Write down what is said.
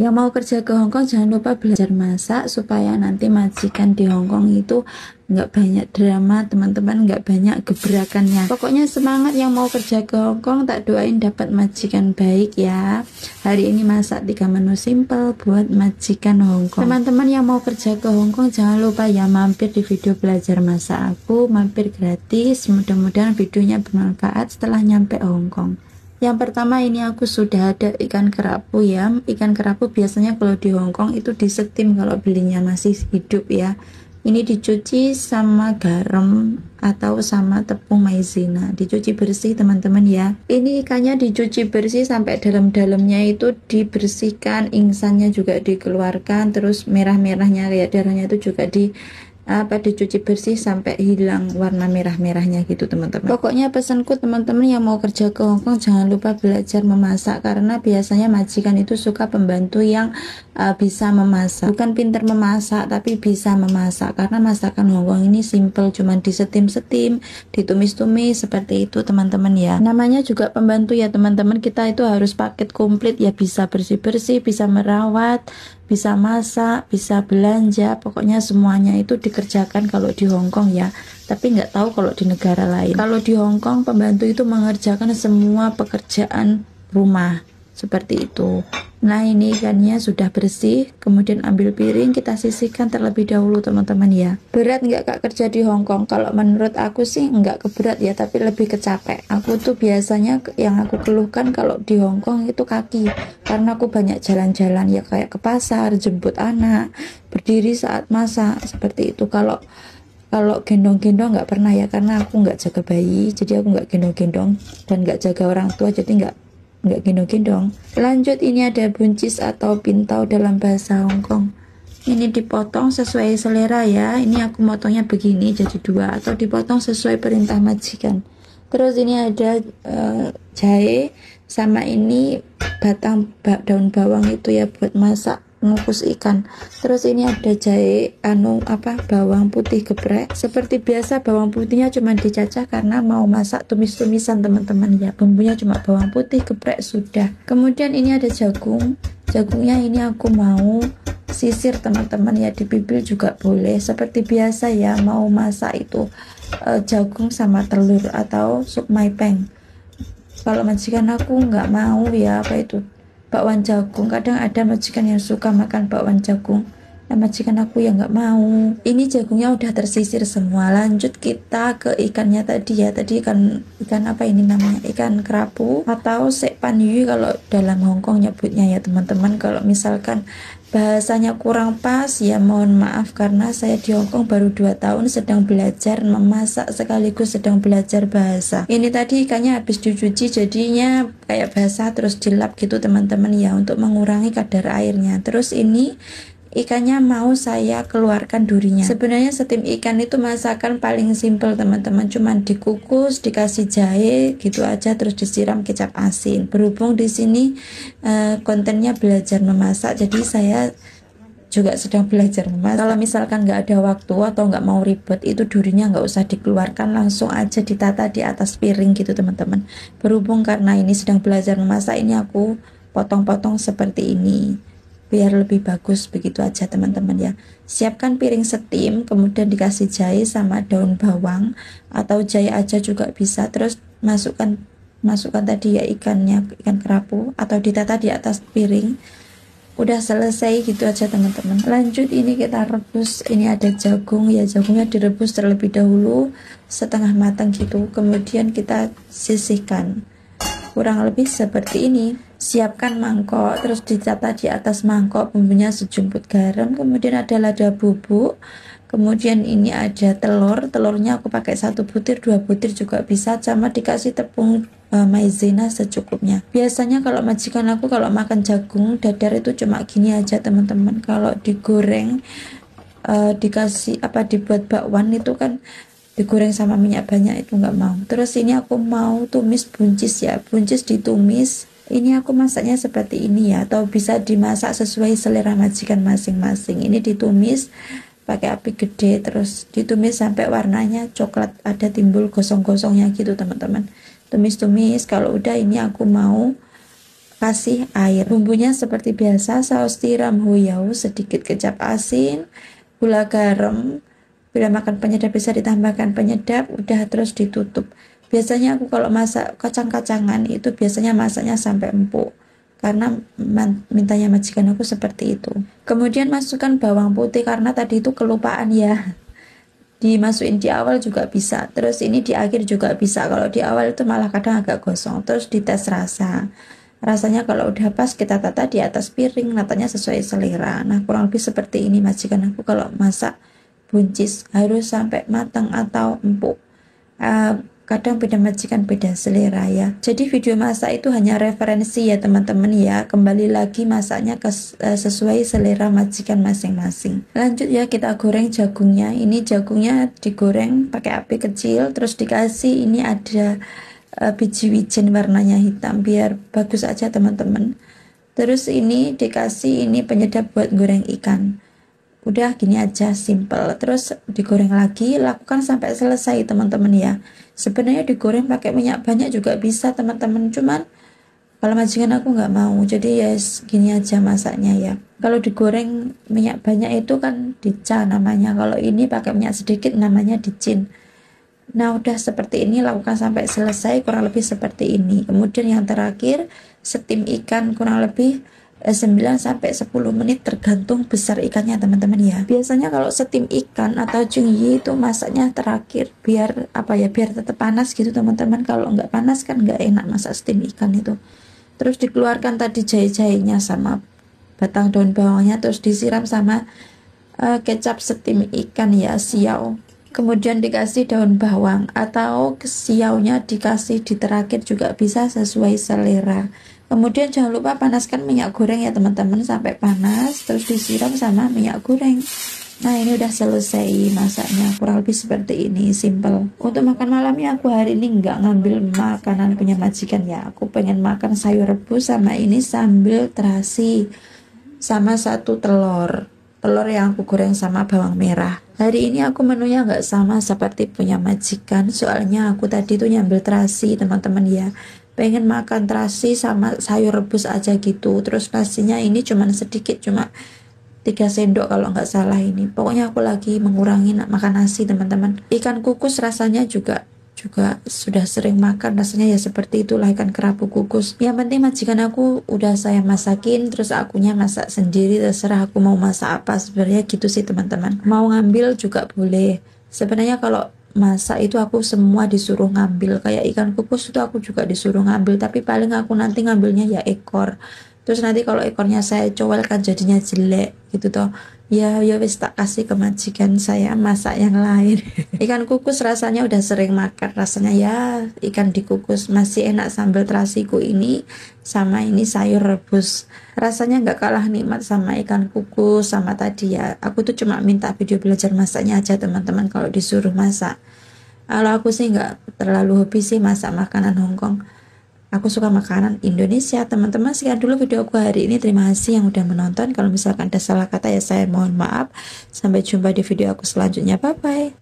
Yang mau kerja ke Hongkong jangan lupa belajar masak supaya nanti majikan di Hongkong itu nggak banyak drama teman-teman, nggak banyak gebrakannya. Pokoknya semangat yang mau kerja ke Hongkong, tak doain dapat majikan baik ya. Hari ini masak 3 menu simple buat majikan Hongkong. Teman-teman yang mau kerja ke Hongkong jangan lupa ya mampir di video belajar masak aku, mampir gratis. Mudah-mudahan videonya bermanfaat setelah nyampe Hongkong. Yang pertama ini aku sudah ada ikan kerapu ya. Ikan kerapu biasanya kalau di Hongkong itu disetim kalau belinya masih hidup ya. Ini dicuci sama garam atau sama tepung maizena, dicuci bersih teman-teman ya. Ini ikannya dicuci bersih sampai dalam-dalamnya itu dibersihkan, ingsannya juga dikeluarkan, terus merah-merahnya kayak darahnya itu juga dicuci bersih sampai hilang warna merah-merahnya gitu teman-teman. Pokoknya pesanku teman-teman yang mau kerja ke Hongkong jangan lupa belajar memasak, karena biasanya majikan itu suka pembantu yang bisa memasak, bukan pintar memasak tapi bisa memasak, karena masakan Hongkong ini simple, cuman disetim-setim, ditumis-tumis seperti itu teman-teman ya. Namanya juga pembantu ya teman-teman, kita itu harus paket komplit ya, bisa bersih-bersih, bisa merawat, bisa masak, bisa belanja, pokoknya semuanya itu dikerjakan kalau di Hongkong ya. Tapi nggak tahu kalau di negara lain. Kalau di Hongkong pembantu itu mengerjakan semua pekerjaan rumah seperti itu. Nah ini ikannya sudah bersih, kemudian ambil piring, kita sisihkan terlebih dahulu teman-teman ya. Berat nggak kak kerja di Hongkong? Kalau menurut aku sih nggak keberat ya, tapi lebih kecapek. Aku tuh biasanya yang aku keluhkan kalau di Hongkong itu kaki, karena aku banyak jalan-jalan ya, kayak ke pasar, jemput anak, berdiri saat masak seperti itu. Kalau gendong-gendong nggak pernah ya, karena aku nggak jaga bayi, jadi aku nggak gendong-gendong, dan nggak jaga orang tua, jadi nggak gendong-gendong. Lanjut, ini ada buncis atau pintau dalam bahasa Hongkong. Ini dipotong sesuai selera ya. Ini aku motongnya begini jadi 2, atau dipotong sesuai perintah majikan. Terus ini ada jahe, sama ini batang daun bawang itu ya buat masak mengukus ikan. Terus ini ada jahe bawang putih geprek. Seperti biasa bawang putihnya cuma dicacah karena mau masak tumis-tumisan teman-teman ya. Bumbunya cuma bawang putih geprek sudah. Kemudian ini ada jagung. Jagungnya ini aku mau sisir teman-teman ya, dipibil juga boleh. Seperti biasa ya, mau masak itu jagung sama telur atau sup maipeng. Kalau majikan aku nggak mau ya bakwan jagung. Kadang ada majikan yang suka makan bakwan jagung, nah majikan aku ya nggak mau. Ini jagungnya udah tersisir semua. Lanjut kita ke ikannya tadi ya. Tadi ikan apa ini namanya, ikan kerapu atau sek pan yu kalau dalam Hongkong nyebutnya ya teman-teman. Kalau misalkan bahasanya kurang pas ya mohon maaf, karena saya di Hongkong baru 2 tahun, sedang belajar memasak sekaligus sedang belajar bahasa. Ini tadi ikannya habis dicuci jadinya kayak basah, terus dilap gitu teman-teman ya, untuk mengurangi kadar airnya. Terus ini ikannya mau saya keluarkan durinya. Sebenarnya setim ikan itu masakan paling simpel teman-teman, cuman dikukus, dikasih jahe gitu aja, terus disiram kecap asin. Berhubung di sini kontennya belajar memasak, jadi saya juga sedang belajar memasak. Kalau misalkan nggak ada waktu atau nggak mau ribet, itu durinya nggak usah dikeluarkan, langsung aja ditata di atas piring gitu teman-teman. Berhubung karena ini sedang belajar memasak, ini aku potong-potong seperti ini biar lebih bagus, begitu aja teman-teman ya. Siapkan piring steam, kemudian dikasih jahe sama daun bawang, atau jahe aja juga bisa. Terus masukkan tadi ya ikan kerapu, atau ditata di atas piring. Udah selesai gitu aja teman-teman. Lanjut ini kita rebus. Ini ada jagung ya, jagungnya direbus terlebih dahulu setengah matang gitu, kemudian kita sisihkan kurang lebih seperti ini. Siapkan mangkok, terus ditata di atas mangkok bumbunya sejumput garam, kemudian ada lada bubuk, kemudian ini ada telurnya aku pakai 1 butir, 2 butir juga bisa, sama dikasih tepung maizena secukupnya. Biasanya kalau majikan aku kalau makan jagung dadar itu cuma gini aja teman-teman. Kalau digoreng dikasih dibuat bakwan itu kan digoreng sama minyak banyak, itu nggak mau. Terus ini aku mau tumis buncis ya, buncis ditumis. Ini aku masaknya seperti ini ya, atau bisa dimasak sesuai selera majikan masing-masing. Ini ditumis pakai api gede, terus ditumis sampai warnanya coklat, ada timbul gosong-gosongnya gitu teman-teman. Tumis-tumis. Kalau udah ini aku mau kasih air. Bumbunya seperti biasa, saus tiram huyau, sedikit kecap asin, gula garam. Bila makan penyedap bisa ditambahkan penyedap, udah terus ditutup. Biasanya aku kalau masak kacang-kacangan itu biasanya masaknya sampai empuk, karena mintanya majikan aku seperti itu. Kemudian masukkan bawang putih, karena tadi itu kelupaan ya, dimasukin di awal juga bisa, terus ini di akhir juga bisa. Kalau di awal itu malah kadang agak gosong. Terus dites rasanya kalau udah pas kita tata di atas piring, natanya sesuai selera. Nah kurang lebih seperti ini majikan aku kalau masak buncis, harus sampai matang atau empuk. Kadang beda majikan beda selera ya. Jadi video masak itu hanya referensi ya teman-teman ya. Kembali lagi masaknya sesuai selera majikan masing-masing. Lanjut ya, kita goreng jagungnya. Ini jagungnya digoreng pakai api kecil, terus dikasih ini ada biji wijen warnanya hitam biar bagus aja teman-teman. Terus ini dikasih ini penyedap buat goreng ikan. Udah gini aja, simple. Terus digoreng lagi, lakukan sampai selesai teman-teman ya. Sebenarnya digoreng pakai minyak banyak juga bisa teman-teman, cuman kalau majikan aku nggak mau, jadi ya gini aja masaknya ya. Kalau digoreng minyak banyak itu kan dica namanya, kalau ini pakai minyak sedikit namanya dicin. Nah udah seperti ini, lakukan sampai selesai, kurang lebih seperti ini. Kemudian yang terakhir, steam ikan kurang lebih 9-10 menit tergantung besar ikannya teman-teman ya. Biasanya kalau steam ikan atau cungyi itu masaknya terakhir, biar apa ya, biar tetap panas gitu teman-teman. Kalau nggak panas kan nggak enak masak steam ikan itu. Terus dikeluarkan tadi jahe-jahenya sama batang daun bawangnya, terus disiram sama kecap steam ikan ya, siau. Kemudian dikasih daun bawang atau siaunya dikasih di terakhir juga bisa, sesuai selera. Kemudian jangan lupa panaskan minyak goreng ya teman-teman sampai panas, terus disiram sama minyak goreng. Nah ini udah selesai masaknya, kurang lebih seperti ini, simple. Untuk makan malamnya aku hari ini nggak ngambil makanan punya majikan ya. Aku pengen makan sayur rebus sama ini sambil terasi, sama satu telur yang aku goreng sama bawang merah. Hari ini aku menunya nggak sama seperti punya majikan, soalnya aku tadi tuh nyambil terasi teman-teman ya. Pengen makan terasi sama sayur rebus aja gitu. Terus nasinya ini cuman sedikit, cuma 3 sendok kalau nggak salah ini. Pokoknya aku lagi mengurangi makan nasi teman-teman. Ikan kukus rasanya juga sudah sering makan, rasanya ya seperti itulah, ikan kerapu kukus. Yang penting majikan aku udah saya masakin, terus akunya masak sendiri, terserah aku mau masak apa. Sebenarnya gitu sih teman-teman, mau ngambil juga boleh. Sebenarnya kalau masak itu aku semua disuruh ngambil, kayak ikan kukus itu aku juga disuruh ngambil, tapi paling aku nanti ngambilnya ya ekor. Terus nanti kalau ekornya saya cowel kan jadinya jelek gitu toh. Ya wis tak kasih ke majikan saya masak yang lain. Ikan kukus rasanya udah sering makan, rasanya ya ikan dikukus masih enak sambal terasiku ini sama ini sayur rebus. Rasanya nggak kalah nikmat sama ikan kukus sama tadi ya. Aku tuh cuma minta video belajar masaknya aja teman-teman kalau disuruh masak. Kalau aku sih nggak terlalu hobi sih masak makanan Hongkong. Aku suka makanan Indonesia teman-teman. Sekian dulu video aku hari ini, terima kasih yang udah menonton. Kalau misalkan ada salah kata ya saya mohon maaf. Sampai jumpa di video aku selanjutnya, bye bye.